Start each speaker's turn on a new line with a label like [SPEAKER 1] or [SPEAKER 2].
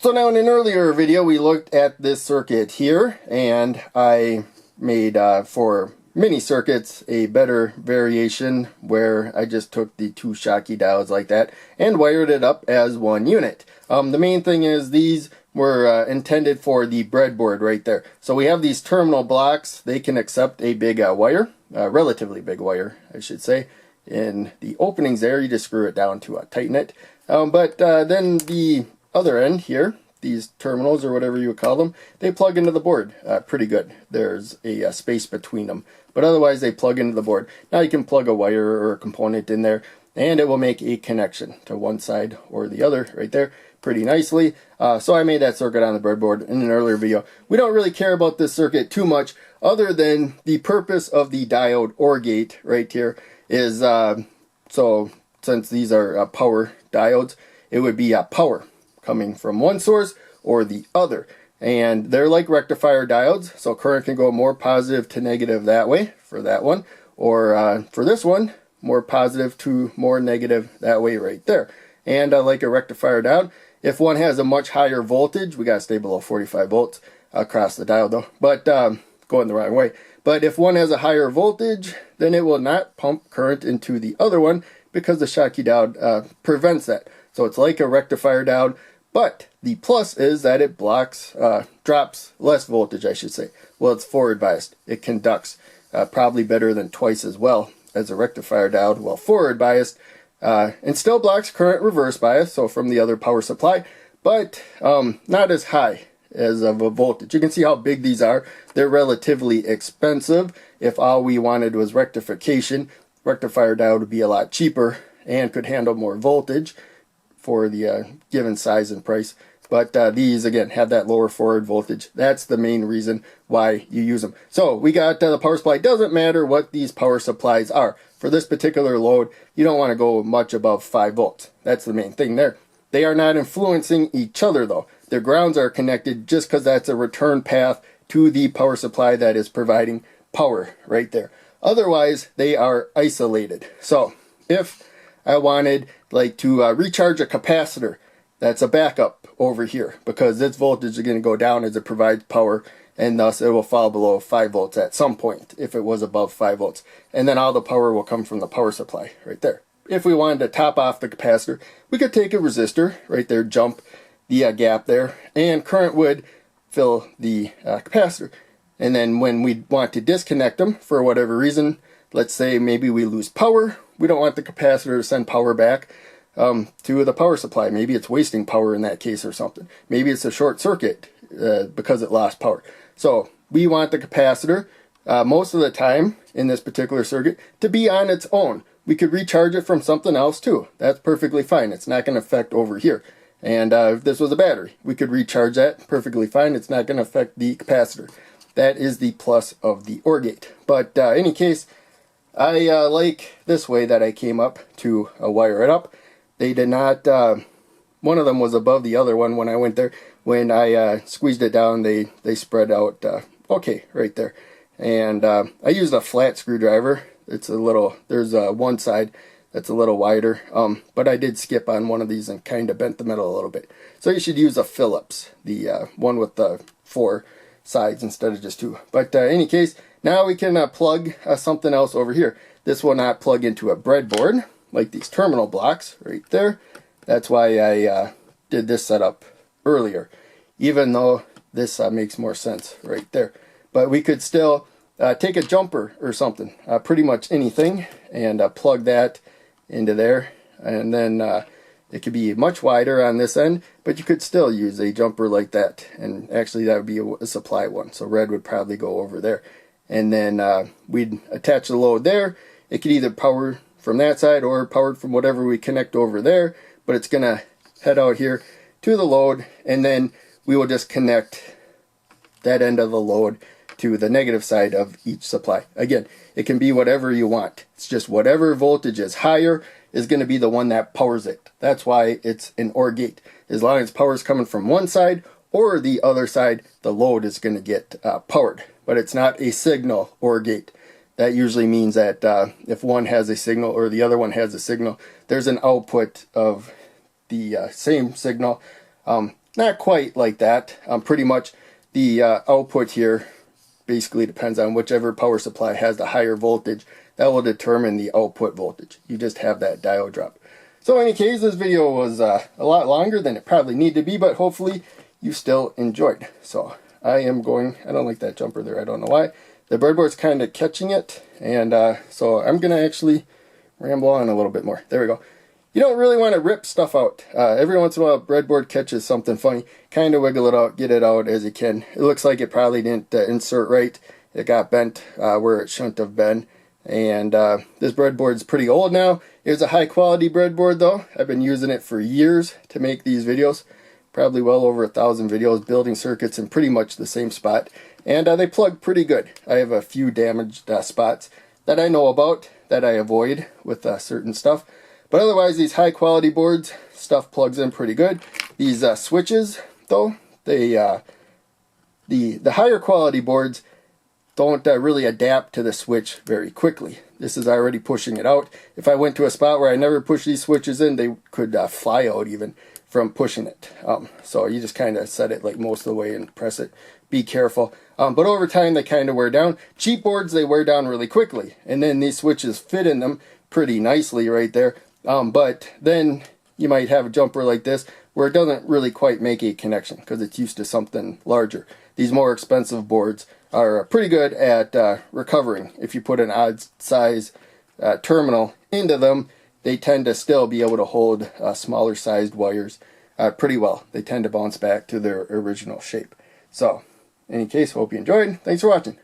[SPEAKER 1] So now in an earlier video we looked at this circuit here, and I made for mini circuits a better variation where I just took the two Schottky diodes like that and wired it up as one unit. The main thing is these were intended for the breadboard right there. So we have these terminal blocks. They can accept a big wire, relatively big wire I should say. In the openings there you just screw it down to tighten it. But then the other end here, these terminals or whatever you would call them, they plug into the board pretty good. There's a space between them, but otherwise they plug into the board. Now you can plug a wire or a component in there and it will make a connection to one side or the other right there pretty nicely. So I made that circuit on the breadboard in an earlier video. We don't really care about this circuit too much other than the purpose of the diode OR gate right here is, so since these are power diodes, it would be power coming from one source or the other. And they're like rectifier diodes, so current can go more positive to negative that way for that one, or for this one, more positive to more negative that way right there. And like a rectifier diode, if one has a much higher voltage, we gotta stay below 45 volts across the diode though, but going the wrong way. But if one has a higher voltage, then it will not pump current into the other one because the Schottky diode prevents that. So it's like a rectifier diode, but the plus is that it blocks, drops less voltage I should say. Well, it's forward biased. It conducts probably better than twice as well as a rectifier diode, well forward biased, and still blocks current reverse bias, so from the other power supply, but not as high as of a voltage. You can see how big these are. They're relatively expensive. If all we wanted was rectification, rectifier diode would be a lot cheaper and could handle more voltage for the given size and price. But these again have that lower forward voltage. That's the main reason why you use them. So we got the power supply. Doesn't matter what these power supplies are. For this particular load, you don't want to go much above 5 volts. That's the main thing there. They are not influencing each other though. Their grounds are connected just because that's a return path to the power supply that is providing power right there. Otherwise, they are isolated. So if I wanted like to recharge a capacitor, that's a backup over here because its voltage is going to go down as it provides power, and thus it will fall below 5 volts at some point if it was above 5 volts. And then all the power will come from the power supply right there. If we wanted to top off the capacitor, we could take a resistor right there, jump the gap there, and current would fill the capacitor. And then when we want to disconnect them for whatever reason, let's say maybe we lose power, we don't want the capacitor to send power back to the power supply. Maybe it's wasting power in that case or something. Maybe it's a short circuit because it lost power. So we want the capacitor most of the time in this particular circuit to be on its own. We could recharge it from something else too. That's perfectly fine. It's not going to affect over here. And if this was a battery, we could recharge that perfectly fine. It's not going to affect the capacitor. That is the plus of the OR gate. But in any case, I like this way that I came up to wire it up. They did not, one of them was above the other one when I went there. When I squeezed it down, they spread out okay right there. And I used a flat screwdriver. It's a little, there's one side that's a little wider, but I did skip on one of these and kind of bent the middle a little bit. So you should use a Phillips, the one with the 4 sides instead of just 2. But in any case, now we can plug something else over here. This will not plug into a breadboard like these terminal blocks right there. That's why I did this setup earlier, even though this makes more sense right there. But we could still take a jumper or something, pretty much anything, and plug that into there, and then it could be much wider on this end, but you could still use a jumper like that, and actually that would be a supply one, so red would probably go over there. And then we'd attach the load there. It could either power from that side or powered from whatever we connect over there, but it's gonna head out here to the load, and then we will just connect that end of the load to the negative side of each supply. Again, it can be whatever you want. It's just whatever voltage is higher is going to be the one that powers it. That's why it's an OR gate. As long as power is coming from one side or the other side, the load is going to get powered. But it's not a signal OR gate. That usually means that if one has a signal or the other one has a signal, there's an output of the same signal not quite like that. Pretty much the output here basically depends on whichever power supply has the higher voltage. That will determine the output voltage. You just have that diode drop. So in any case, this video was a lot longer than it probably needed to be, but hopefully you still enjoyed. So I don't like that jumper there, I don't know why. The breadboard's kind of catching it, and so I'm going to actually ramble on a little bit more. There we go. You don't really want to rip stuff out. Every once in a while, breadboard catches something funny. Kind of wiggle it out, get it out as you can. It looks like it probably didn't insert right. It got bent where it shouldn't have been. And this breadboard's pretty old now. It was a high quality breadboard though. I've been using it for years to make these videos. Probably well over 1,000 videos building circuits in pretty much the same spot. And they plug pretty good. I have a few damaged spots that I know about that I avoid with certain stuff. But otherwise, these high quality boards, stuff plugs in pretty good. These switches, though, the higher quality boards don't really adapt to the switch very quickly. This is already pushing it out. If I went to a spot where I never push these switches in, they could fly out even from pushing it. So you just kind of set it like most of the way and press it. Be careful. But over time, they kind of wear down. Cheap boards, they wear down really quickly. And then these switches fit in them pretty nicely right there. But then you might have a jumper like this where it doesn't really quite make a connection because it's used to something larger. These more expensive boards are pretty good at recovering. If you put an odd size terminal into them, they tend to still be able to hold smaller sized wires pretty well. They tend to bounce back to their original shape. So, in any case, hope you enjoyed. Thanks for watching.